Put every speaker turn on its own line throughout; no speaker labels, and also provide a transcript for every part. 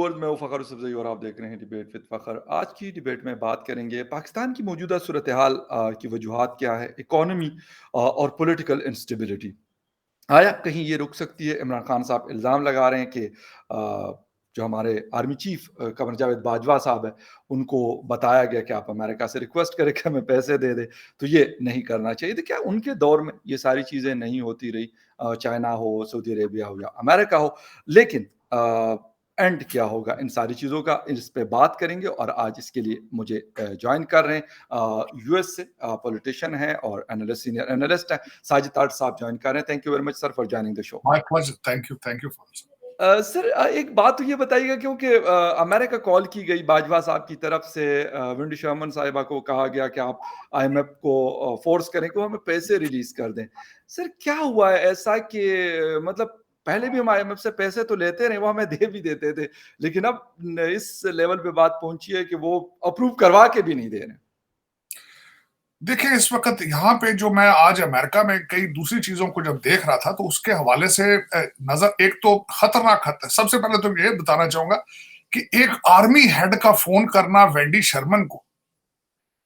Viewers, मैं हूं फ़खर यूसुफ़ज़ई और आप देख रहे हैं डिबेट विद फ़खर। आज की डिबेट में बात करेंगे पाकिस्तान की मौजूदा सूरत-ए-हाल की वजूहात क्या है, इकॉनमी और पॉलिटिकल इंस्टेबिलिटी। आया कहीं ये रुक सकती है? इमरान खान साहब इल्ज़ाम लगा रहे हैं कि जो हमारे आर्मी चीफ़ क़मर जावेद बाजवा साहब हैं, उनको बताया गया कि आप अमेरिका से रिक्वेस्ट करें कि हमें पैसे दे दें, तो ये नहीं करना चाहिए। तो क्या उनके दौर में ये सारी चीज़ें नहीं होती रही? चाइना हो, सऊदी अरेबिया हो या अमेरिका हो, लेकिन एंड क्या होगा इन सारी चीज़ों का, इस पे बात करेंगे और आज इसके लिए मुझे जॉइन कर रहे हैं यूएस से पॉलिटिशियन हैं और एनालिस्ट, सीनियर एनालिस्ट हैं, साजिद ताट साहब जॉइन कर रहे हैं। Thank you very much sir for joining the show.
My pleasure, thank you for
sir एक बात तो ये बताइएगा क्योंकि अमेरिका कॉल की गई बाजवा साहब की तरफ से, विंडी शर्मन साहिबा को कहा गया कि आप आईएमएफ को फोर्स करें कि वो हमें पैसे रिलीज कर दें। सर क्या हुआ है ऐसा कि मतलब पहले भी हम आईएमएफ से पैसे तो लेते रहे, वो हमें दे भी देते थे, लेकिन अब इस लेवल पे बात पहुंची है कि वो अप्रूव करवा के भी नहीं दे रहे।
देखिए, इस वक्त यहाँ पे जो मैं आज अमेरिका में कई दूसरी चीजों को जब देख रहा था तो उसके हवाले से नजर एक तो खतरनाक खत है। सबसे पहले तो ये बताना चाहूंगा कि एक आर्मी हेड का फोन करना वेंडी शर्मन को,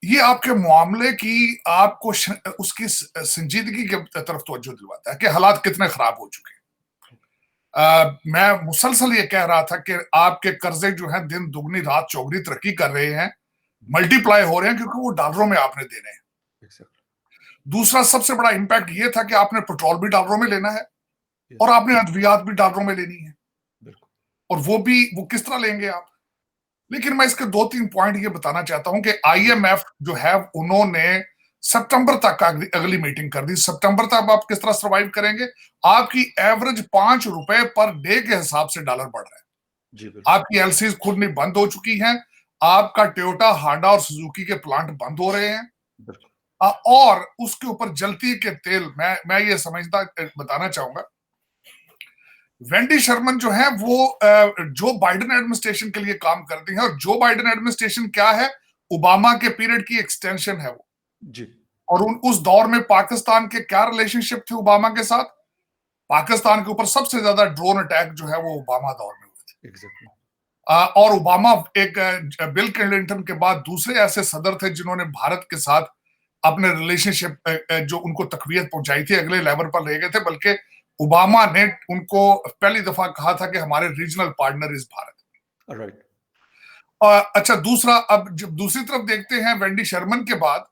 ये आपके मामले की आपको उसकी संजीदगी की तरफ तवज्जो दिलवाता है कि हालात कितने खराब हो चुके हैं। मैं मुसलसल ये कह रहा था कि आपके कर्जे जो हैं दिन दुगनी रात चौगनी तरक्की कर रहे हैं, मल्टीप्लाई हो रहे हैं, क्योंकि वो डॉलरों में आपने देने हैं। दूसरा सबसे बड़ा इंपैक्ट ये था कि आपने पेट्रोल भी डॉलरों में लेना है और आपने अद्वियात भी डॉलरों में लेनी है, और वो किस तरह लेंगे आप। लेकिन मैं इसके 2-3 पॉइंट ये बताना चाहता हूं कि आईएमएफ जो है उन्होंने सितंबर तक अगली मीटिंग कर दी। सितंबर तक आप किस तरह सर्वाइव करेंगे? आपकी एवरेज ₹5 पर डे के हिसाब से डॉलर बढ़ रहा है। आपकी एलसीज खुद नहीं बंद हो चुकी हैं, आपका टोयोटा, हांडा और सुजुकी के प्लांट बंद हो रहे हैं, और उसके ऊपर जलती के तेल, मैं ये समझता बताना चाहूंगा, वेंडी शर्मन जो है वो जो बाइडेन एडमिनिस्ट्रेशन के लिए काम करती है, और जो बाइडेन एडमिनिस्ट्रेशन क्या है, ओबामा के पीरियड की एक्सटेंशन है वो
जी।
और उस दौर में पाकिस्तान के क्या रिलेशनशिप थे ओबामा के साथ? पाकिस्तान के ऊपर सबसे ज्यादा ड्रोन अटैक जो है वो ओबामा दौर में हुए थे। और ओबामा एक बिल क्लिंटन के बाद दूसरे ऐसे सदर थे जिन्होंने भारत के साथ अपने रिलेशनशिप जो उनको तकवीयत पहुंचाई थी अगले लेवल पर ले गए थे, बल्कि ओबामा ने उनको पहली दफा कहा था कि हमारे regional partner is Bharat.
Right.
अच्छा, दूसरा, अब जब दूसरी तरफ देखते हैं वेंडी शर्मन के बाद,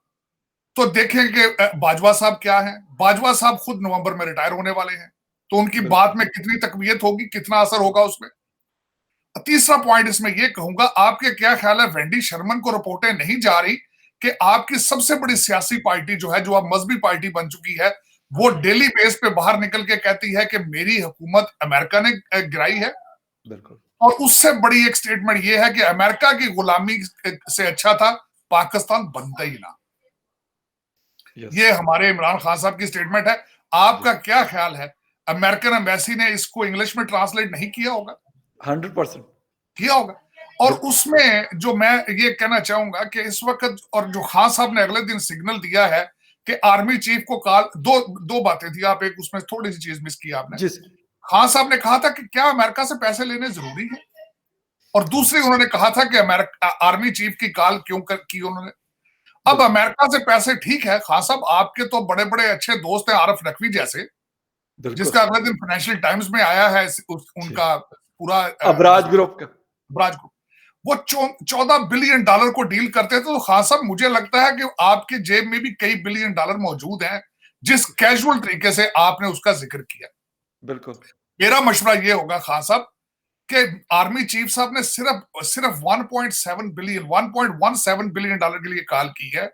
तो देखें कि बाजवा साहब क्या हैं। बाजवा साहब खुद नवंबर में रिटायर होने वाले हैं, तो उनकी बात में कितनी तकवीयत होगी, कितना असर होगा उसमें। तीसरा पॉइंट इसमें यह कहूंगा, आपके क्या ख्याल है, वेंडी शर्मन को रिपोर्टें नहीं जा रही कि आपकी सबसे बड़ी सियासी पार्टी जो है, जो अब मजहबी पार्टी बन चुकी है, वो डेली बेस पे बाहर निकल के कहती है कि मेरी हुकूमत अमेरिका ने गिराई है।
बिल्कुल।
और उससे बड़ी एक स्टेटमेंट यह है कि अमेरिका की गुलामी से अच्छा था पाकिस्तान बनता ही ना। ये हमारे इमरान खान साहब की स्टेटमेंट है। आपका क्या ख्याल है, अमेरिकन एम्बेसी ने इसको इंग्लिश में ट्रांसलेट नहीं किया होगा?
100%
किया होगा। और उसमें जो मैं ये कहना चाहूंगा कि इस वक्त, और जो खान साहब ने अगले दिन सिग्नल दिया है कि आर्मी चीफ को कॉल, दो बातें थी, आप एक उसमें थोड़ी सी चीज मिस की आपने। खान साहब ने कहा था कि क्या अमेरिका से पैसे लेने जरूरी है, और दूसरी उन्होंने कहा था कि अमेरिका आर्मी चीफ की कॉल क्यों की उन्होंने। अब अमेरिका से पैसे, ठीक है खान साहब, आपके तो बड़े बड़े अच्छे दोस्त हैं आरफ नकवी जैसे, जिसका अगले दिन फाइनेंशियल टाइम्स में आया है उनका पूरा
अबराज ग्रुप का,
अबराज ग्रुप, वो $14 बिलियन को डील करते थे। तो खान साहब, मुझे लगता है कि आपके जेब में भी कई बिलियन डॉलर मौजूद हैं, जिस कैजुअल तरीके से आपने उसका जिक्र किया।
बिल्कुल।
मेरा मशवरा ये होगा खान साहब कि आर्मी चीफ साहब ने सिर्फ 1.7 बिलियन, $1.17 बिलियन के लिए कॉल की है।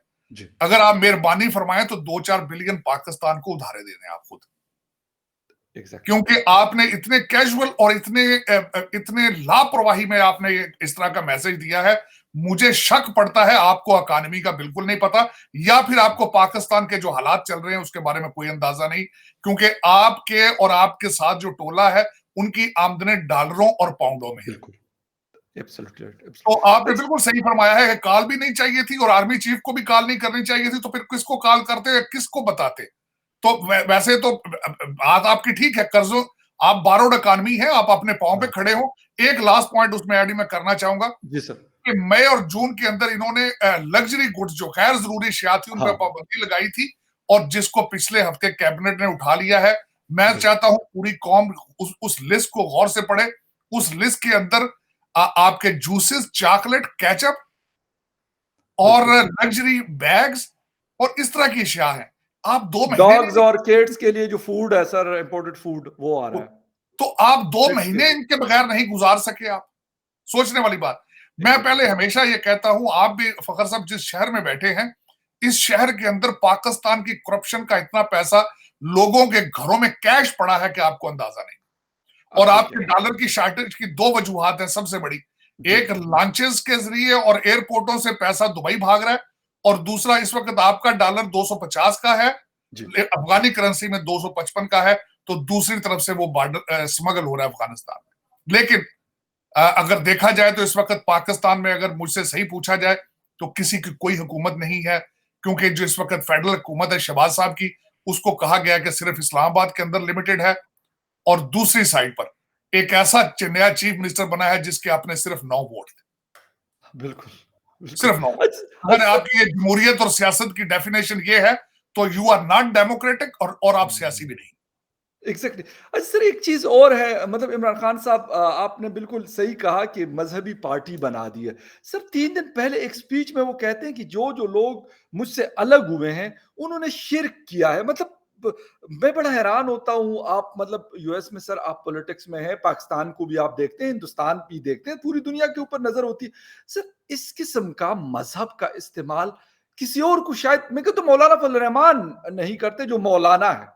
अगर आप मेहरबानी फरमाएं तो 2-4 बिलियन पाकिस्तान को उधारे दे दें आप खुद। क्योंकि आपने इतने कैजुअल और इतने लापरवाही में आपने इस तरह का मैसेज दिया है। मुझे शक पड़ता है आपको इकॉनमी का बिल्कुल नहीं पता, या फिर आपको पाकिस्तान के जो हालात चल रहे हैं उसके बारे में कोई अंदाजा नहीं, क्योंकि आपके और आपके साथ जो टोला है उनकी आमदनी डॉलरों और पाउंडों में है। तो आपने बिल्कुल सही फरमाया है कि कॉल भी नहीं चाहिए थी, और आर्मी चीफ को भी कॉल नहीं करनी चाहिए थी, तो फिर किसको कॉल करते, किसको बताते? तो वैसे तो बात आपकी ठीक है, कर्जों, आप बारोड इकॉनमी है, आप अपने पांव पे खड़े हो। एक लास्ट पॉइंट उसमें ऐड मैं करना चाहूंगा
जी सर।
कि मई और जून के अंदर इन्होंने लग्जरी गुड्स जो गैर जरूरी अशिया थी उन पर
हाँ,
पाबंदी लगाई थी, और जिसको पिछले हफ्ते कैबिनेट ने उठा लिया है। मैं
बिल्कुल।
चाहता हूं पूरी कौम उस लिस्ट को गौर से पढ़े। उस लिस्ट के अंदर आपके जूसेस, चॉकलेट, केचप और
बिल्कुल।
लग्जरी बैग्स और इस तरह की अशिया है। आप 2 महीने
डॉग्स
नहीं,
और कैट्स के लिए जो फूड है सर, इंपोर्टेड फूड, वो आ रहा है।
तो आप दो
पेट्स के
महीने
लिए।
इनके बगैर नहीं गुजार सके आप। सोचने वाली बात। मैं
एग्ज़ैक्टली।
पहले हमेशा ये कहता हूं, आप भी फखर साहब जिस शहर में बैठे हैं, इस शहर के अंदर पाकिस्तान की करप्शन का इतना पैसा लोगों के घरों में कैश पड़ा है कि आपको अंदाजा नहीं।
आप
और
सही कह
आपके
रहे हैं।
डॉलर की शॉर्टेज की 2 वजूहात है सबसे बड़ी।
जी,
एक, लॉन्चेस के जरिए और एयरपोर्टों से पैसा दुबई भाग रहा है, और दूसरा इस वक्त आपका डॉलर 250 का है,
जी।
अफगानी करेंसी में 255 का है, तो दूसरी तरफ से वो बॉर्डर स्मगल हो रहा है अफगानिस्तान में। लेकिन अगर देखा जाए तो इस वक्त पाकिस्तान में, अगर मुझसे सही पूछा जाए, तो किसी की कोई हुकूमत नहीं है, क्योंकि जो इस वक्त फेडरल हुकूमत है शहबाज साहब की, उसको कहा गया कि सिर्फ इस्लामाबाद के अंदर लिमिटेड है। और दूसरी साइड पर एक ऐसा नया चीफ मिनिस्टर बना है जिसके अपने सिर्फ 9 वोट थे,
बिल्कुल, बिल्कुल।
सिर्फ 9। अगर
अच्छा,
आपकी ये जमहूरियत और सियासत की डेफिनेशन ये है, तो यू आर नॉट डेमोक्रेटिक, और आप सियासी भी नहीं।
एग्ज़ैक्टली। अच्छा सर, एक चीज़ और है, मतलब इमरान खान साहब, आपने बिल्कुल सही कहा कि मज़हबी पार्टी बना दी है। सर 3 दिन पहले एक स्पीच में वो कहते हैं कि जो लोग मुझसे अलग हुए हैं, उन्होंने शिर्क किया है। मतलब ब मैं बड़ा हैरान होता हूँ, आप मतलब यूएस में सर आप पॉलिटिक्स में हैं, पाकिस्तान को भी आप देखते हैं, हिंदुस्तान भी देखते हैं, पूरी दुनिया के ऊपर नज़र होती है। सर इस किस्म का मज़हब का इस्तेमाल किसी और को शायद, मैं कहता हूँ मौलाना फजल रहमान नहीं करते जो मौलाना है।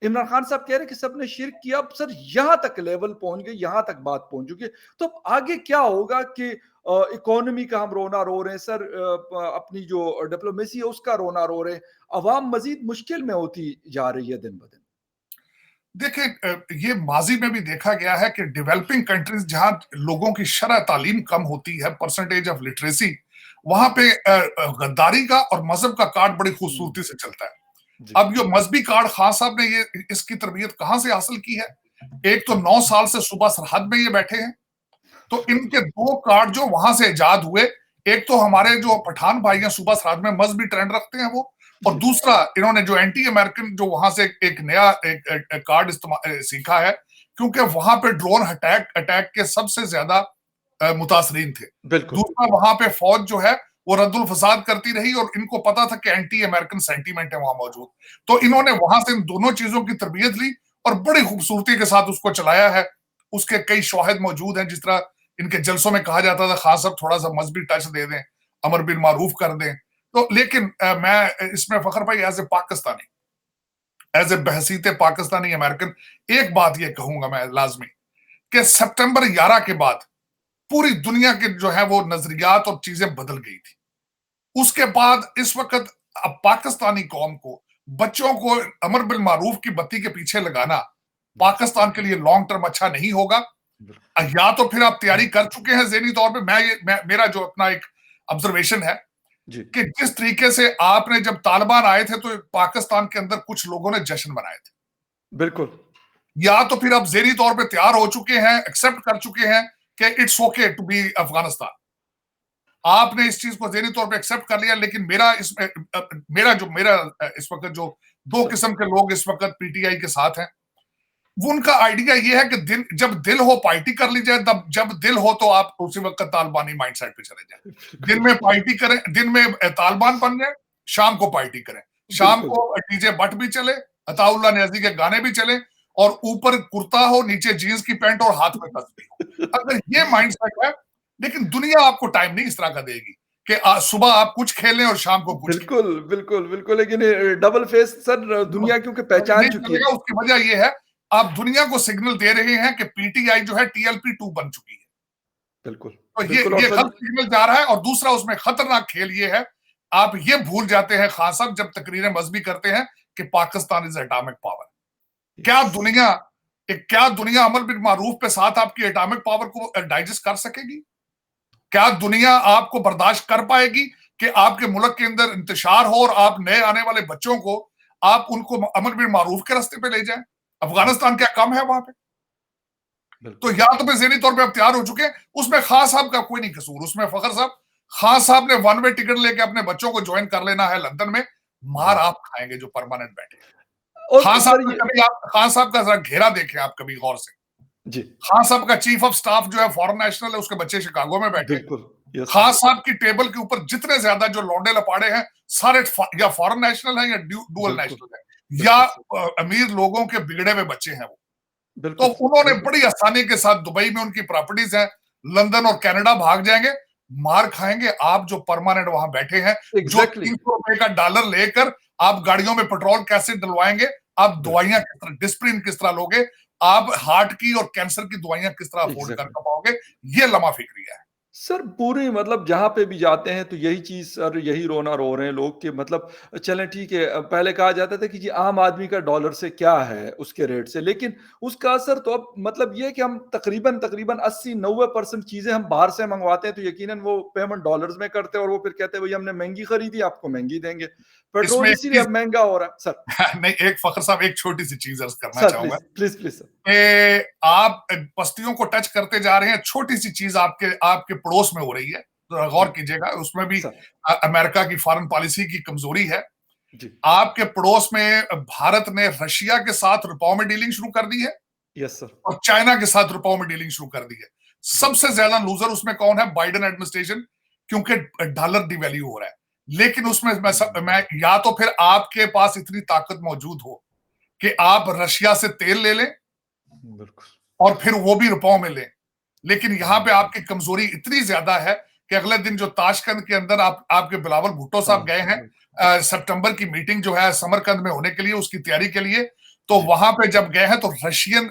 इमरान खान साहब कह रहे हैं कि सबने शिर्क किया। अब सर यहाँ तक लेवल पहुंच गई, यहाँ तक बात पहुंच चुकी है, तो अब आगे क्या होगा कि इकोनॉमी का हम रोना रो रहे हैं सर, अपनी जो डिप्लोमेसी है उसका रोना रो रहे हैं, अवाम मजीद मुश्किल में होती जा रही है दिन ब दिन।
देखिए, ये माजी में भी देखा गया है कि डेवलपिंग कंट्रीज जहां लोगों की शरह तालीम कम होती है, परसेंटेज ऑफ लिटरेसी, वहां पे गद्दारी का और मजहब का कार्ड बड़ी
हम्म,
खूबसूरती से चलता है।
जी।
अब ये मजहबी कार्ड खान साहब ने ये इसकी तरबियत कहां से हासिल की है? एक तो 9 साल से सूबा सरहद में ये बैठे हैं, तो इनके 2 कार्ड जो वहां से इजाद हुए, एक तो हमारे जो पठान भाई हैं सूबा सरहद में मजहबी ट्रेंड रखते हैं वो, और
जी।
दूसरा इन्होंने जो एंटी अमेरिकन जो वहां से एक नया एक कार्ड इस्तेमाल सीखा है, क्योंकि वहां पे ड्रोन अटैक अटैक के सबसे ज्यादा मुतासरीन थे।
बिल्कुल।
दूसरा, वहां पे फौज जो है वो रद्दुल फसाद करती रही, और इनको पता था कि एंटी अमेरिकन सेंटीमेंट है वहां मौजूद, तो इन्होंने वहां से इन दोनों चीजों की तरबियत ली और बड़ी खूबसूरती के साथ उसको चलाया है। उसके कई शवाहिद मौजूद हैं, जिस तरह इनके जलसों में कहा जाता था खास साहब थोड़ा सा मजहबी टच दे दें, अमर बिन मारूफ कर दें। तो लेकिन मैं इसमें फखर भाई as a Pakistani, as a बहसीत पाकिस्तानी अमेरिकन, एक बात ये कहूंगा मैं लाजमी, कि सितंबर 11 के बाद पूरी दुनिया के जो है वो नजरियात और चीजें बदल गई थी। उसके बाद इस वक्त अब पाकिस्तानी कौम को, बच्चों को अमर बिन मारूफ की बत्ती के पीछे लगाना पाकिस्तान के लिए लॉन्ग टर्म अच्छा नहीं होगा। या तो फिर आप तैयारी कर चुके हैं ज़हनी तौर पे। मेरा जो अपना एक ऑब्जर्वेशन है
जी।
कि जिस तरीके से आपने जब तालिबान आए थे तो पाकिस्तान के अंदर कुछ लोगों ने जश्न मनाए थे,
बिल्कुल।
या तो फिर आप ज़हनी तौर पे तैयार हो चुके हैं, एक्सेप्ट कर चुके हैं कि it's okay to be Afghanistan. आपने इस चीज को ज़हनी तौर पे एक्सेप्ट कर लिया। लेकिन मेरा इसमें मेरा इस वक्त जो दो
सर।
किस्म के लोग इस वक्त पीटीआई के साथ हैं, वो उनका आइडिया ये है कि जब दिल हो पार्टी कर ली जाए, तब जब दिल हो तो आप उसी वक्त तालिबानी माइंडसेट पे चले जाए। दिन में पार्टी करें, दिन में तालिबान बन जाए, शाम को पार्टी करें, शाम
बिल्कुल।
को डीजे बट भी चले, अताउल्ला न्याजी के गाने भी चले, और ऊपर कुर्ता हो, नीचे जीन्स की पैंट और हाथ में तस्बीह हो। अगर ये माइंडसेट है, लेकिन दुनिया आपको टाइम नहीं इस तरह का देगी कि सुबह आप कुछ खेलें और शाम को कुछ खेलें।
बिल्कुल, बिल्कुल, बिल्कुल, लेकिन डबल फेस सर दुनिया क्योंकि पहचान
नहीं
चुकी है।
चलेगा। उसकी वजह यह है, आप दुनिया को सिग्नल दे रहे हैं कि पीटीआई जो है टीएलपी 2 बन चुकी है।
बिल्कुल,
तो
बिल्कुल। और
ये
सर
गलत सिग्नल जा रहा है। और दूसरा उसमें खतरनाक खेल ये है, आप ये भूल जाते हैं खान साहब जब तकरीरें मजहबी करते हैं कि पाकिस्तान इज एटॉमिक पावर। क्या
यस।
दुनिया क्या दुनिया अमर बिन मारूफ पे साथ आपकी एटॉमिक पावर को डाइजेस्ट कर सकेगी? क्या दुनिया आपको बर्दाश्त कर पाएगी कि आपके मुल्क के अंदर इंतशार हो और आप नए आने वाले बच्चों को आप उनको अमर बिन मारूफ के रास्ते पे ले जाएं? अफगानिस्तान क्या कम है वहां पे? तो
बिल्कुल।
या तो पे ज़हनी तौर पे अब तैयार हो चुके हैं, उसमें खान साहब का कोई नहीं कसूर, उसमें फ़खर साहब, खान साहब ने वन वे टिकट लेके अपने बच्चों को जॉइन कर लेना है लंदन में, मार
जी।
आप खाएँगे जो परमानेंट बैठे हैं।
और सर ये
खान साहब का ज़रा घेरा देखें आप कभी गौर से।
जी,
खान साहब का चीफ ऑफ स्टाफ जो है फॉरेन नेशनल है, उसके बच्चे शिकागो में बैठे।
बिल्कुल। Yes sir.
खान साहब की टेबल के ऊपर जितने ज्यादा जो लौंडे लपाड़े हैं, सारे या फॉरेन नेशनल हैं या डुअल
बिल्कुल,
नेशनल है, या
बिल्कुल सर।
अमीर लोगों के बिगड़े हुए बच्चे हैं वो। तो
बिल्कुल सर,
उन्होंने
बिल्कुल।
बड़ी आसानी के साथ, दुबई में उनकी प्रॉपर्टीज हैं, लंदन और कनाडा भाग जाएंगे, मार खाएंगे आप जो परमानेंट वहां बैठे हैं, जो
एग्ज़ैक्टली।
300 रुपए का डॉलर लेकर आप गाड़ियों में पेट्रोल कैसे डलवाएंगे, आप
बिल्कुल।
दवाइयां किस तरह, डिस्प्रिन किस तरह लोगे, आप हार्ट की और कैंसर की दवाइयां किस तरह अफोर्ड कर
एग्ज़ैक्टली।
पाओगे, ये लमा फिक्रिया है।
सर पूरे मतलब जहाँ पे भी जाते हैं तो यही चीज़ सर यही रोना रो रहे हैं लोग कि मतलब चलें ठीक है पहले कहा जाता था कि जी आम आदमी का डॉलर से क्या है उसके रेट से लेकिन उसका असर तो अब मतलब ये है कि हम तकरीबन तकरीबन 80-90% चीज़ें हम बाहर से मंगवाते हैं तो यकीनन वो पेमेंट डॉलर्स में करते हैं और वो फिर कहते हैं भाई हमने महंगी खरीदी आपको महंगी देंगे
इसमें
पेट्रोल
एक
इसीलिए
चीज
अब महंगा हो रहा है सर।
नहीं, एक फखर साहब, एक छोटी सी चीज अर्ज करना
सर
चाहूंगा
प्लीज प्लीज प्लीज सर।
कि आप बस्तियों को टच करते जा रहे हैं, छोटी सी चीज आपके आपके पड़ोस में हो रही है, तो गौर
जी
कीजिएगा, उसमें भी
सर।
अमेरिका की फॉरेन पॉलिसी की कमजोरी है।
जी।
आपके पड़ोस में भारत ने रशिया के साथ रुपयों में डीलिंग शुरू कर दी है
यस सर।
और चाइना के साथ रुपयों में डीलिंग शुरू कर दी है।
बिल्कुल।
सबसे ज्यादा लूजर उसमें कौन है? बाइडेन एडमिनिस्ट्रेशन, क्योंकि डॉलर डिवैल्यू हो रहा है। लेकिन उसमें मैं या तो फिर आपके पास इतनी ताकत मौजूद हो कि आप रशिया से तेल ले लें
बिल्कुल।
और फिर वो भी रुपयों में लें, लेकिन यहां पे
हम्म,
आपकी कमजोरी इतनी ज्यादा है कि अगले दिन जो ताशकंद के अंदर आपके बिलावल भुट्टो
हाँ
साहब गए हैं
जी।
सितंबर की मीटिंग जो है समरकंद में होने के लिए, उसकी तैयारी के लिए, तो
जी।
वहां पे जब गए हैं तो रशियन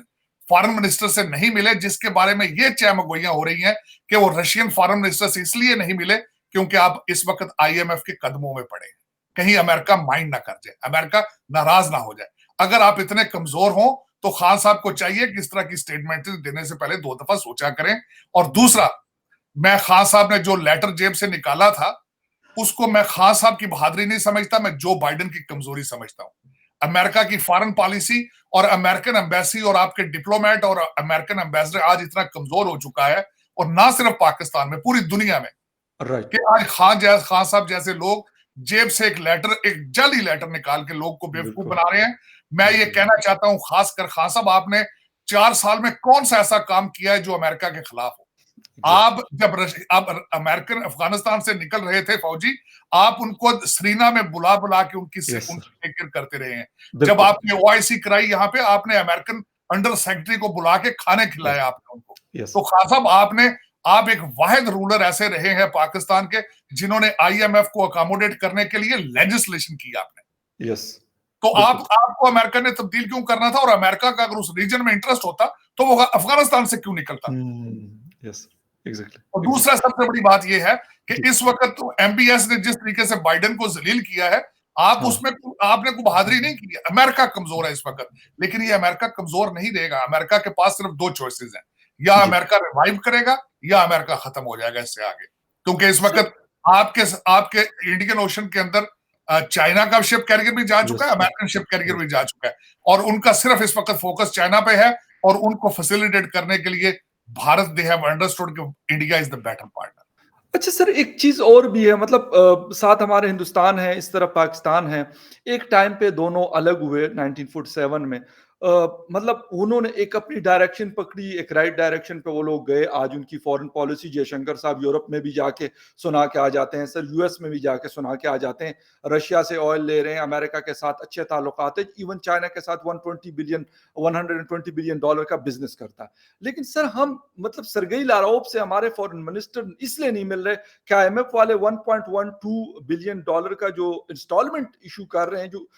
फॉरेन मिनिस्टर से नहीं मिले, जिसके बारे में ये चहमगोइयां हो रही हैं कि वो रशियन फॉरेन मिनिस्टर से इसलिए नहीं मिले क्योंकि आप इस वक्त आईएमएफ के कदमों में पड़े हैं, कहीं अमेरिका माइंड ना कर जाए, अमेरिका नाराज ना हो जाए। अगर आप इतने कमजोर हो तो खान साहब को चाहिए कि इस तरह की स्टेटमेंट देने से पहले दो दफा सोचा करें। और दूसरा, मैं खान साहब ने जो लेटर जेब से निकाला था, उसको मैं खान साहब की बहादुरी नहीं समझता, मैं जो बाइडेन की कमजोरी समझता हूं। अमेरिका की फॉरेन पॉलिसी और अमेरिकन एम्बेसी और आपके डिप्लोमेट और अमेरिकन एम्बेसडर आज इतना कमजोर हो चुका है, और ना सिर्फ पाकिस्तान में, पूरी दुनिया में, कि
राइट।
आज खान साहब जैसे लोग जेब से एक लेटर, एक जाली लेटर निकाल के लोग को बेवकूफ
बिल्कुल।
बना रहे हैं। मैं ये
जी।
कहना चाहता हूं, खासकर खान साहब, आपने 4 साल में कौन सा ऐसा काम किया है जो अमेरिका के खिलाफ हो? आप
एग्जैक्टली।
जब आप अमेरिकन अफगानिस्तान से निकल रहे थे फौजी, आप उनको सीरीना में बुला बुला के
यस
उनकी
सर।
टेक केयर करते रहे हैं। जब
बिल्कुल।
आपने ओआईसी कराई यहाँ पे, आपने अमेरिकन अंडर सेक्रेटरी को बुला के खाने खिलाए
यस।
आपने उनको।
यस।
तो खान साहब, आप एक वाहिद रूलर ऐसे रहे हैं पाकिस्तान के जिन्होंने आईएमएफ को अकोमोडेट करने के लिए लेजिस्लेशन की आपने।
यस।
तो
बिल्कुल।
आपको अमेरिका ने तब्दील क्यों करना था? और अमेरिका का अगर उस रीजन में इंटरेस्ट होता तो वो अफगानिस्तान से क्यों निकलता?
यस। एग्जैक्टली।
और दूसरा
एग्जैक्टली।
सबसे बड़ी बात यह है कि
जी।
इस वक्त तो एमबीएस ने जिस तरीके से बाइडेन को जलील किया है, आप
हाँ।
उसमें आपने कोई बहादुरी नहीं की है। अमेरिका कमजोर है इस वक्त, लेकिन ये अमेरिका कमजोर नहीं रहेगा। अमेरिका के पास सिर्फ दो चॉइसेस हैं, या
जी।
अमेरिका रिवाइव करेगा या अमेरिका खत्म हो जाएगा इससे आगे। क्योंकि इस
सर।
वक्त आपके आपके इंडियन ओशन के अंदर चाइना का शिप कैरियर भी जा चुका
यस
है,
sir.
American ship carrier
yes.
भी जा चुका है, और उनका सिर्फ इस वक्त फोकस चाइना पे है। और उनको फैसिलिटेट करने के लिए भारत, दे हैव अंडरस्टूड कि India is the better partner.
अच्छा सर एक चीज़ और भी है मतलब साथ हमारे हिंदुस्तान है, इस तरफ पाकिस्तान है। एक टाइम पे दोनों अलग हुए 1947 में। मतलब उन्होंने एक अपनी डायरेक्शन पकड़ी, एक राइट डायरेक्शन पे वो लोग गए। आज उनकी फॉरेन पॉलिसी जयशंकर साहब यूरोप में भी जाके सुना के आ जाते हैं, सर यूएस में भी जाके सुना के आ जाते हैं। रशिया से ऑयल ले रहे हैं, अमेरिका के साथ अच्छे ताल्लुकात हैं, इवन चाइना के साथ 120 बिलियन डॉलर का बिज़नेस करता है। लेकिन सर हम मतलब सरगई लारौब से हमारे फॉरेन मिनिस्टर इसलिए नहीं मिल रहे कि आईएमएफ वाले 1.12 बिलियन डॉलर का जो इंस्टॉलमेंट इशू कर रहे हैं, जो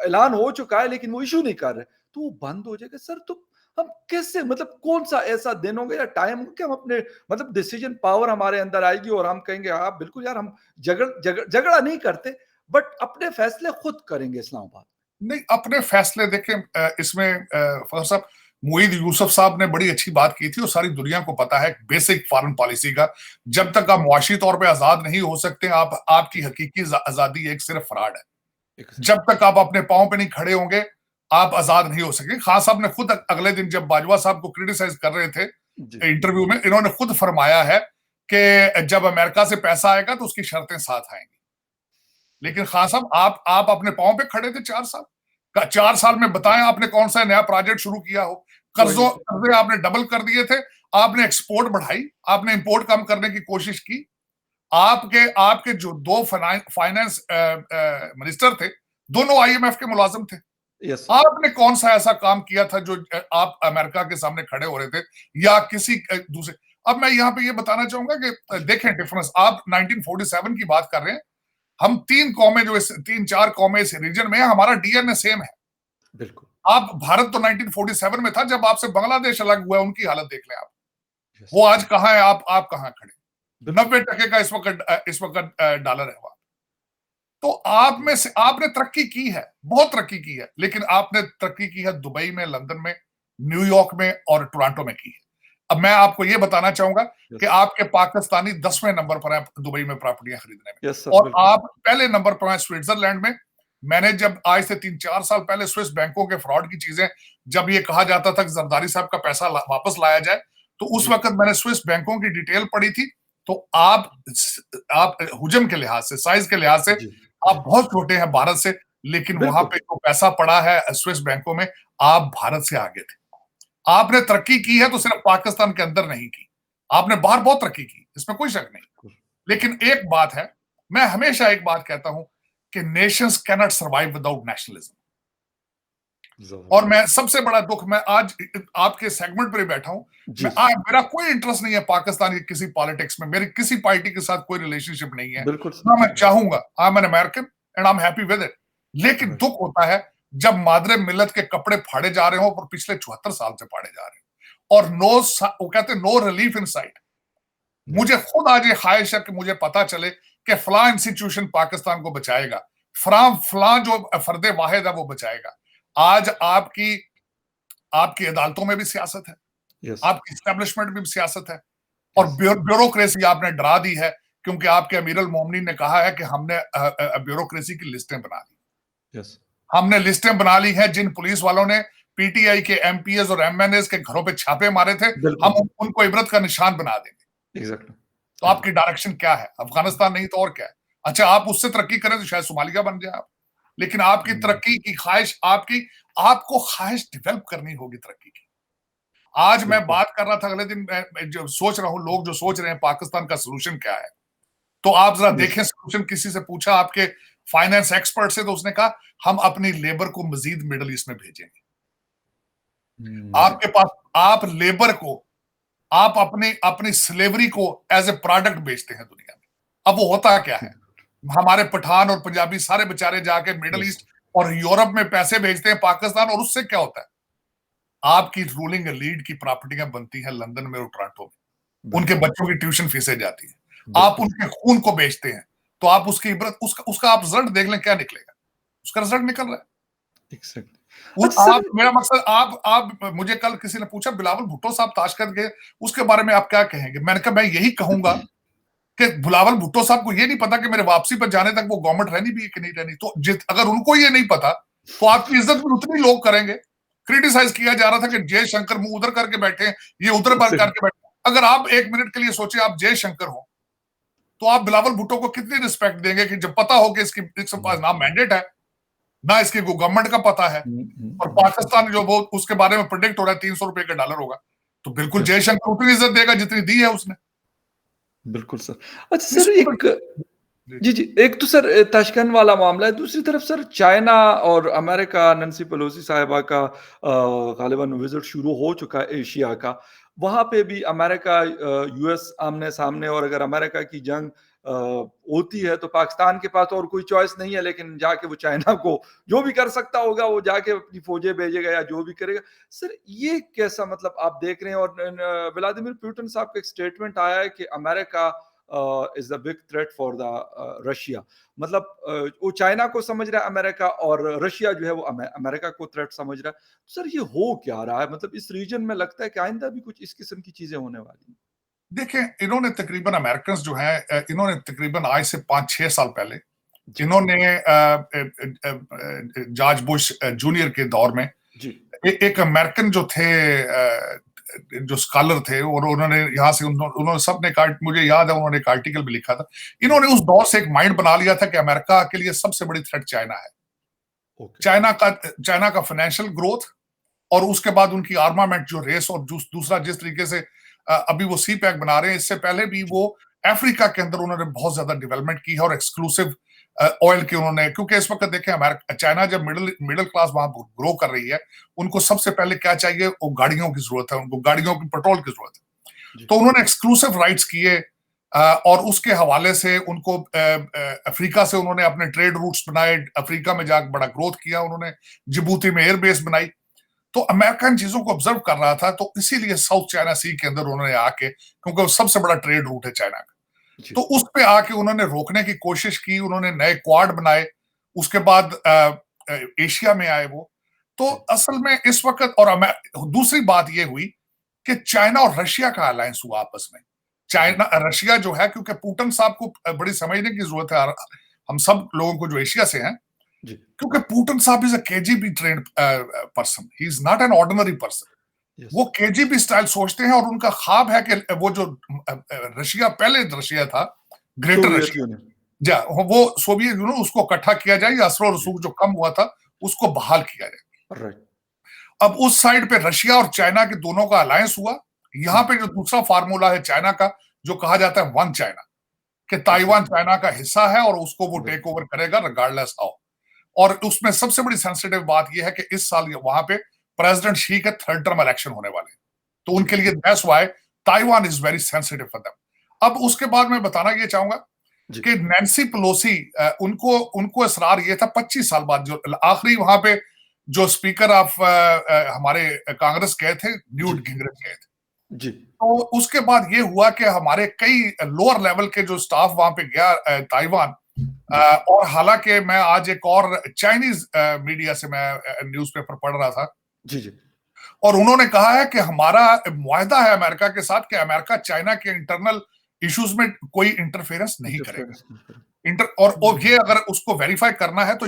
ऐलान हो चुका है लेकिन वो इशू नहीं कर रहे, तो वो बंद हो जाएगा सर। तो हम कैसे मतलब कौन सा ऐसा दिन होगा या टाइम होगा कि हम अपने मतलब डिसीजन पावर हमारे अंदर आएगी और हम कहेंगे हाँ बिल्कुल यार हम झगड़ा नहीं करते बट अपने फैसले खुद करेंगे इस्लामाबाद।
नहीं, अपने फैसले देखें, इसमें फखर साहब, मुईद यूसुफ साहब ने बड़ी अच्छी बात की थी, और सारी दुनिया को पता है बेसिक फॉरेन पॉलिसी का। जब तक आप मुआशी तौर पे आजाद नहीं हो सकते, आपकी हकीकी आजादी एक सिर्फ फ्रॉड है।
एक
जब तक आप अपने पांव पे नहीं खड़े होंगे, आप आजाद नहीं हो सके। खान साहब ने खुद अगले दिन जब बाजवा साहब को क्रिटिसाइज कर रहे थे इंटरव्यू में, इन्होंने खुद फरमाया है कि जब अमेरिका से पैसा आएगा तो उसकी शर्तें साथ आएंगी। लेकिन खान साहब आप अपने पांव पे खड़े थे 4 साल। 4 साल में बताएं आपने कौन सा नया प्रोजेक्ट शुरू किया हो? कर्जे आपने डबल कर दिए थे, आपने एक्सपोर्ट बढ़ाई, आपने इंपोर्ट कम करने की कोशिश की। आपके जो 2 फाइनेंस मिनिस्टर थे, दोनों IMF के मुलाजिम थे। आपने कौन सा ऐसा काम किया था जो आप अमेरिका के सामने खड़े हो रहे थे या किसी दूसरे? अब मैं यहाँ पे ये बताना चाहूंगा कि देखें डिफरेंस। आप 1947 की बात कर रहे हैं, हम 3-4 कौमें इस रीजन में, हमारा DNA सेम है।
बिल्कुल।
आप भारत तो 1947 में था जब आपसे बांग्लादेश अलग हुआ, उनकी हालत देख लें आप। वो आज कहां है, आप कहां खड़े? 90% का इस वक्त डॉलर है वहां। तो आप में से आपने तरक्की की है, बहुत तरक्की की है, लेकिन आपने तरक्की की है दुबई में, लंदन में, न्यूयॉर्क में और टोरंटो में की है। अब मैं आपको यह बताना चाहूंगा कि आपके पाकिस्तानी 10वें नंबर पर है दुबई में प्रॉपर्टियां खरीदने में, और आप पहले नंबर पर हैं स्विट्जरलैंड में। मैंने जब आज से 3-4 साल पहले स्विस बैंकों के फ्रॉड की चीजें, जब ये कहा जाता था कि जरदारी साहब का पैसा वापस लाया जाए, तो उस वक्त मैंने स्विस बैंकों की डिटेल पढ़ी थी। तो आप हुजम के लिहाज से, साइज के लिहाज से आप बहुत छोटे हैं भारत से, लेकिन वहां पे जो पैसा पड़ा है स्विस बैंकों में, आप भारत से आगे थे। आपने तरक्की की है तो सिर्फ पाकिस्तान के अंदर नहीं की, आपने बाहर बहुत तरक्की की, इसमें कोई शक नहीं। लेकिन एक बात है, मैं हमेशा एक बात कहता हूं कि Nations cannot survive without nationalism. और मैं सबसे बड़ा दुख, मैं आज आपके सेगमेंट पर ही बैठा हूं, मेरा कोई इंटरेस्ट नहीं है पाकिस्तान की किसी पॉलिटिक्स में, मेरी किसी पार्टी के साथ कोई रिलेशनशिप नहीं है ना, मैं चाहूंगा, I am an American and I am happy with it. लेकिन दुख होता है जब मादरे मिल्लत के कपड़े फाड़े जा रहे हो, और पिछले 74 साल से फाड़े जा रहे हैं, और वो कहते हैं नो रिलीफ इन साइट। मुझे खुद आज ये ख्वाहिश है कि मुझे पता चले कि फला इंस्टीट्यूशन पाकिस्तान को बचाएगा, फला जो फर्दे वाहिद है वो बचाएगा। आज आपकी अदालतों में भी सियासत है, आपकी एस्टेब्लिशमेंट में भी सियासत है, और ब्यूरोक्रेसी आपने डरा दी है, क्योंकि आपके अमीर अल मोमिनीन ने कहा है कि हमने ब्यूरोक्रेसी की लिस्टें बना दी। हमने लिस्टें बना ली हैं जिन पुलिस वालों ने PTI के MPs और MNAs के घरों पे छापे मारे थे, हम उनको इबरत का निशान बना देंगे। तो आपकी डायरेक्शन क्या है? अफगानिस्तान नहीं तो और क्या है? अच्छा, आप उससे तरक्की करें तो शायद सोमालिया बन जाए आप, लेकिन आपकी तरक्की की ख्वाहिश, आपको ख्वाहिश डेवलप करनी होगी तरक्की की। आज मैं बात कर रहा था, अगले दिन मैं जो सोच रहा हूं, लोग जो सोच रहे हैं पाकिस्तान का सोल्यूशन क्या है, तो आप जरा देखें सोल्यूशन। किसी से पूछा आपके फाइनेंस एक्सपर्ट से, तो उसने कहा हम अपनी लेबर को मजीद मिडल ईस्ट में भेजेंगे। आपके पास, आप लेबर को, आप अपनी स्लेवरी को एज ए प्रोडक्ट बेचते हैं दुनिया में। अब वो होता क्या है, हमारे पठान और पंजाबी सारे बेचारे जाके मिडल ईस्ट और यूरोप में पैसे भेजते हैं पाकिस्तान, और उससे क्या होता है? आपकी रूलिंग एलीट की प्रॉपर्टियां बनती हैं लंदन में और टोरंटो में, उनके बच्चों की ट्यूशन फीसें जाती है, आप उनके खून को बेचते हैं। तो आप उसकी इबरत, उसका आप रिजल्ट देख लें, क्या निकलेगा? उसका रिजल्ट निकल रहा है। मेरा मकसद, आप मुझे कल किसी ने पूछा बिलावल भुट्टो साहब ताशकंद के, उसके बारे में आप क्या कहेंगे? मैंने कहा मैं यही कहूंगा कि बिलावल भुट्टो साहब को ये नहीं पता कि मेरे वापसी पर जाने तक वो गवर्नमेंट रहनी भी है कि नहीं रहनी। तो अगर उनको ये नहीं पता, तो आपकी इज्जत भी उतनी लोग करेंगे। क्रिटिसाइज किया जा रहा था कि जयशंकर मुंह उधर करके बैठे, ये उधर पर करके बैठे। अगर आप एक मिनट के लिए सोचे, आप जयशंकर हो, तो आप बिलावल भुट्टो को कितनी रिस्पेक्ट देंगे कि जब पता हो कि इसके पास ना मैंडेट है, ना इसके गवर्नमेंट का पता है, और पाकिस्तान जो वो उसके बारे में प्रेडिक्ट हो रहा है 300 रुपए का डॉलर होगा, तो बिल्कुल जयशंकर उतनी इज्जत देगा जितनी दी है उसने।
बिल्कुल सर। अच्छा सर, एक तो सर ताशकंद वाला मामला है, दूसरी तरफ सर चाइना और अमेरिका, नैन्सी पेलोसी साहिबा का गालिबन विजिट शुरू हो चुका है एशिया का। वहां पे भी अमेरिका US आमने सामने, और अगर अमेरिका की जंग होती है तो पाकिस्तान के पास और कोई चॉइस नहीं है, लेकिन जाके वो चाइना को जो भी कर सकता होगा वो जाके अपनी फौजें भेजेगा या जो भी करेगा। सर ये कैसा मतलब आप देख रहे हैं? और व्लादिमीर पुतिन साहब का एक स्टेटमेंट आया है कि America is the big threat for the Russia. मतलब वो चाइना को समझ रहा है अमेरिका, और रशिया जो है वो अमेरिका को थ्रेट समझ रहा है। तो सर ये हो क्या रहा है? मतलब इस रीजन में लगता है कि आइंदा भी कुछ इस किस्म की चीजें होने वाली हैं।
देखिए, इन्होंने तकरीबन अमेरिकन जो है, इन्होंने तकरीबन आज से 5-6 साल पहले इन्होंने जॉर्ज बुश जूनियर के दौर में एक अमेरिकन जो थे, जो स्कॉलर थे, और उन्होंने यहाँ से उन्होंने सबने मुझे याद है उन्होंने एक आर्टिकल भी लिखा था। इन्होंने उस दौर से एक माइंड बना लिया था कि अमेरिका के लिए सबसे बड़ी थ्रेट चाइना है। चाइना का फाइनेंशियल ग्रोथ, और उसके बाद उनकी आर्मामेंट जो रेस, और दूसरा जिस तरीके से अभी वो सी पैक बना रहे हैं, इससे पहले भी वो अफ्रीका के अंदर उन्होंने बहुत ज्यादा डेवलपमेंट की है, और एक्सक्लूसिव ऑयल की उन्होंने, क्योंकि इस वक्त देखें चाइना जब मिडिल क्लास वहां ग्रो कर रही है, उनको सबसे पहले क्या चाहिए, वो गाड़ियों की जरूरत है, उनको गाड़ियों की पेट्रोल की जरूरत है। तो उन्होंने एक्सक्लूसिव राइट्स किए, और उसके हवाले से उनको अफ्रीका से उन्होंने अपने ट्रेड रूट्स बनाए, अफ्रीका में जाकर बड़ा ग्रोथ किया उन्होंने, जिबूती में एयरबेस बनाई। तो अमेरिका इन चीजों को ऑब्जर्व कर रहा था, तो इसीलिए साउथ चाइना सी के अंदर उन्होंने आके, क्योंकि वो सबसे बड़ा ट्रेड रूट है चाइना का, तो उस पे आके उन्होंने रोकने की कोशिश की। उन्होंने नए क्वाड बनाए, उसके बाद एशिया में आए वो। तो असल में इस वक्त, और दूसरी बात ये हुई कि चाइना और रशिया का अलायंस हुआ आपस में। चाइना रशिया जो है, क्योंकि पुतिन साहब को बड़ी समझने की जरूरत है, हम सब लोगों को जो एशिया से हैं, क्योंकि पुतिन साहब is a KGB trend person, he is not an ordinary person. वो केजीबी स्टाइल सोचते हैं, और उनका ख्वाब है कि वो जो रशिया, पहले रशिया था, ग्रेटर रशिया, वो सोवियत यूनियन, उसको इकट्ठा किया जाए, या असर और रसूख जो कम हुआ था उसको बहाल किया जाए। अब उस साइड पे रशिया और चाइना के दोनों का अलायंस हुआ। यहाँ पे जो दूसरा फार्मूला है चाइना का, जो कहा जाता है वन चाइना, कि ताइवान चाइना का हिस्सा है और उसको वो टेक ओवर करेगा रिगार्डलेस हाउ। और उसमें सबसे बड़ी सेंसिटिव बात यह है कि इस साल वहां पे प्रेसिडेंट शी के थर्ड टर्म इलेक्शन होने वाले, तो उनके लिए that's why Taiwan is very sensitive for them. अब उसके बाद मैं बताना ये चाहूंगा कि नैन्सी पेलोसी, उनको इसरार ये था 25 साल बाद, जो आखिरी वहां पे जो स्पीकर ऑफ हमारे कांग्रेस गए थे, न्यूट गिंगरिच गए थे। तो उसके बाद ये हुआ कि हमारे कई लोअर लेवल के जो स्टाफ वहां पे गया ताइवान, और हालांकि मैं आज एक और चाइनीज मीडिया से मैं न्यूज़पेपर पढ़ रहा था, और उन्होंने कहा है कि हमारा मुआहदा है अमेरिका के साथ कि अमेरिका चाइना के इंटरनल इश्यूज में कोई इंटरफेरेंस नहीं करेगा। और ये अगर उसको वेरीफाई करना है तो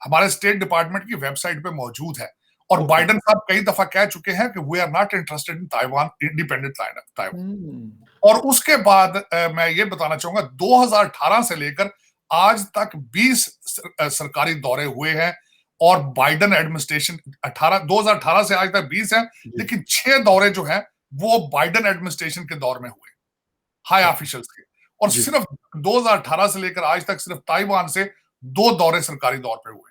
हमारे स्टेट डिपार्टमेंट की वेबसाइट पे मौजूद है। और बाइडेन साहब कई दफा कह चुके हैं कि we are not interested in Taiwan, independent Taiwan. और उसके बाद मैं ये बताना चाहूंगा, 2018 से लेकर आज तक 20 सरकारी दौरे हुए हैं, और बाइडेन एडमिनिस्ट्रेशन 2018 से आज तक 20 हैं, लेकिन 6 दौरे जो हैं वो बाइडेन एडमिनिस्ट्रेशन के दौर में हुए, हाई ऑफिशियल्स के। और सिर्फ 2018 से लेकर आज तक सिर्फ ताइवान से 2 दौरे सरकारी दौर पे हुए।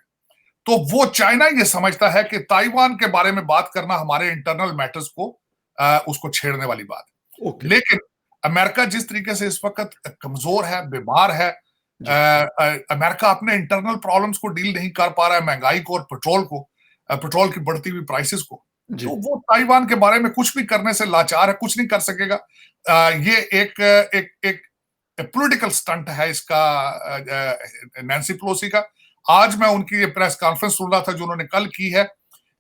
तो वो चाइना ये समझता है कि ताइवान के बारे में बात करना हमारे इंटरनल मैटर्स को उसको छेड़ने वाली बात है। लेकिन अमेरिका जिस तरीके से इस वक्त कमजोर है, बीमार है, अमेरिका अपने इंटरनल प्रॉब्लम्स को डील नहीं कर पा रहा है, महंगाई को और पेट्रोल की बढ़ती हुई प्राइसेस को, तो वो ताइवान के बारे में कुछ भी करने से लाचार है, कुछ नहीं कर सकेगा। ये एक पॉलिटिकल स्टंट है इसका, नैन्सी पेलोसी का। आज मैं उनकी ये प्रेस कॉन्फ्रेंस सुन रहा था जो उन्होंने कल की है,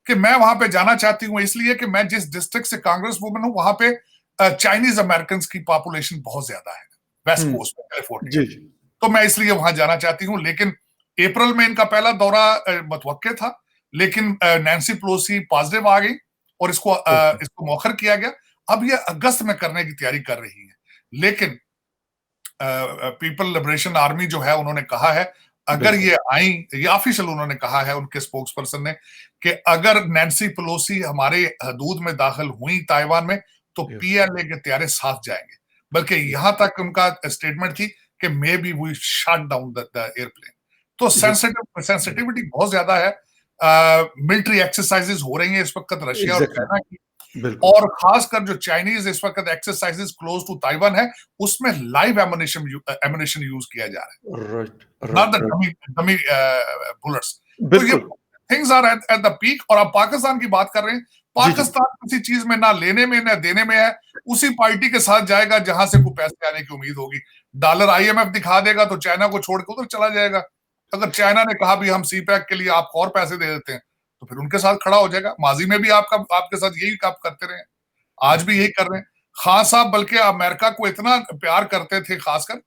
कि मैं वहां पे जाना चाहती हूँ इसलिए कि मैं जिस डिस्ट्रिक्ट से कांग्रेस वुमन हूँ, वहां पे चाइनीज अमेरिकन की पॉपुलेशन बहुत ज्यादा है, वेस्ट कोस्ट में, कैलिफोर्निया। तो मैं इसलिए वहां जाना चाहती हूँ। लेकिन अप्रैल में इनका पहला दौरा मुतवक्के था, लेकिन नैन्सी पेलोसी पॉजिटिव आ गई और इसको मौखर किया गया। अब ये अगस्त में करने की तैयारी कर रही है। लेकिन पीपल लिबरेशन आर्मी जो है, उन्होंने कहा है अगर ये आई, ये ऑफिशियल उन्होंने कहा है उनके स्पोक्स पर्सन ने, कि अगर नैन्सी पेलोसी हमारे हदूद में दाखिल हुई ताइवान में, तो पीएलए के तैयारे साथ जाएंगे। बल्कि यहां तक उनका स्टेटमेंट थी कि maybe we shut down the airplane. तो सेंसिटिविटी बहुत ज्यादा है। मिलिट्री एक्सरसाइजेस हो रही हैं इस वक्त रशिया और चाइना की, और खासकर जो चाइनीज इस वक्त एक्सरसाइजेस क्लोज टू ताइवान है, उसमें लाइव एमुनेशन यूज किया जा रहा है, नॉट द डमी बुलेट्स। तो ये things are at the peak. और अब पाकिस्तान की बात कर रहे हैं, पाकिस्तान किसी चीज में ना लेने में ना देने में है, उसी पार्टी के साथ जाएगा जहां से कोई पैसे आने की उम्मीद होगी। डॉलर आईएमएफ दिखा देगा तो चाइना को छोड़ के उधर चला जाएगा। अगर चाइना ने कहा भी हम सी पैक के लिए आपको और पैसे दे देते हैं, तो फिर उनके साथ खड़ा हो जाएगा। माजी में भी आपके साथ यही आप करते रहे, आज भी यही कर रहे हैं। खान साहब बल्कि अमेरिका को इतना प्यार करते थे, खासकर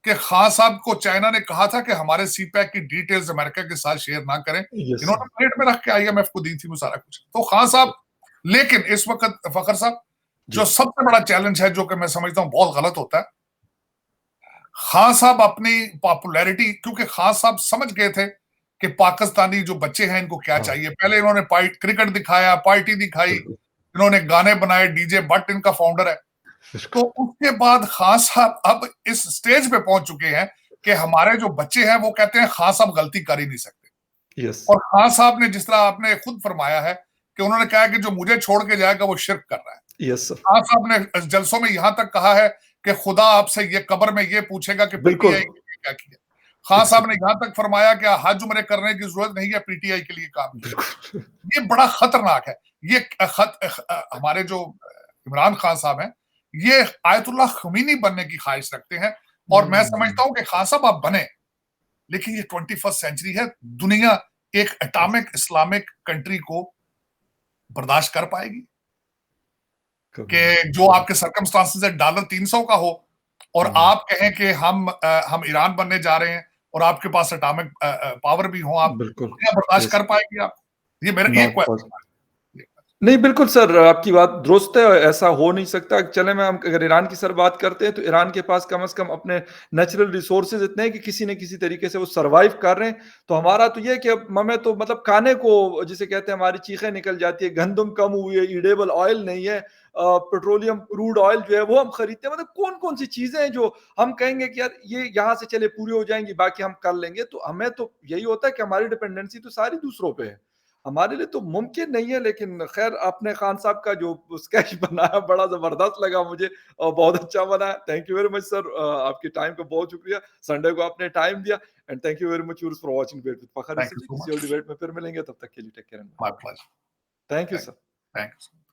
कि खान साहब को चाइना ने कहा था कि हमारे सीपैक की डिटेल्स अमेरिका के साथ शेयर ना करें,
यस
इन्होंने प्लेट में रख के आईएमएफ को दी थी वो सारा कुछ। तो खान साहब, लेकिन इस वक्त फखर साहब, जो
जी
सबसे बड़ा चैलेंज है, जो कि मैं समझता हूं बहुत गलत होता है, खान साहब अपनी पॉपुलैरिटी, क्योंकि खान साहब समझ गए थे कि पाकिस्तानी जो बच्चे हैं इनको क्या
हाँ
चाहिए। पहले इन्होंने क्रिकेट दिखाया, पार्टी दिखाई,
बिल्कुल
इन्होंने गाने बनाए, डीजे भट्ट इनका फाउंडर है। तो
बिल्कुल
उसके बाद खान साहब अब इस स्टेज पे पहुंच चुके हैं कि हमारे जो बच्चे हैं वो कहते हैं खान साहब गलती कर ही नहीं सकते।
यस
और खान साहब ने, जिस तरह आपने खुद फरमाया है कि उन्होंने कहा कि जो मुझे छोड़ के जाएगा वो शिर्क कर रहा है।
यस सर
खान साहब ने जलसों में यहां तक कहा है कि खुदा आपसे ये कब्र में ये पूछेगा कि
बिल्कुल
पीटीआई के लिए क्या किया। खान साहब ने
एग्जैक्टली
यहां तक फरमाया कि हज उम्रे करने की जरूरत नहीं है, पीटीआई के लिए काम किया।
बिल्कुल
ये बड़ा खतरनाक है। ये हमारे जो इमरान खान साहब हैं, ये आयतुल्लाह खमीनी बनने की ख्वाहिश रखते हैं। और मैं समझता हूं कि खान साहब आप बने, लेकिन ये 21st सेंचुरी है, दुनिया एक एटॉमिक इस्लामिक कंट्री को बर्दाश्त कर पाएगी
कभी नहीं
कि जो आपके सर्कमस्टांसेस है डॉलर 300 का हो और
हम्म,
आप कहें कि हम ईरान बनने जा रहे हैं और आपके पास एटॉमिक पावर भी हो, आप
बिल्कुल
दुनिया बर्दाश्त
यस
कर पाएगी? आप, ये मेरा एक
नॉट
क्वेश्चन
पॉसिबल
है।
नहीं, बिल्कुल सर, आपकी बात दुरुस्त है, ऐसा हो नहीं सकता। चलें मैं हम अगर ईरान की सर बात करते हैं, तो ईरान के पास कम से कम अपने नेचुरल रिसोर्सेज़ इतने हैं कि किसी न किसी तरीके से वो सर्वाइव कर रहे हैं। तो हमारा तो ये है कि अब हमें तो मतलब खाने को जिसे कहते हैं हमारी चीखें निकल जाती है, गंदम कम हुई है, ईडेबल ऑयल नहीं है, पेट्रोलियम क्रूड ऑयल जो है वो हम खरीदते हैं। मतलब कौन-कौन सी चीज़ें हैं जो हम कहेंगे कि यार ये यहाँ से चले पूरी हो जाएँगी, बाकी हम कर लेंगे। तो हमें तो यही होता है कि हमारी डिपेंडेंसी तो सारी दूसरों पे है। हमारे लिए तो मुमकिन नहीं है, लेकिन खैर आपने खान साहब का जो स्केच बनाया बड़ा ज़बरदस्त लगा मुझे और बहुत अच्छा बनाया। Thank you very much sir, आपके टाइम का बहुत शुक्रिया। संडे को आपने टाइम दिया and thank you very much viewers for watching debate with Fakhar.
Thank
इससे
यू सो
किसी और
मच।
डिबेट में फिर मिलेंगे, तब तक के लिए take care and bye.
My pleasure.
Thank you
thank
sir.
Thank you.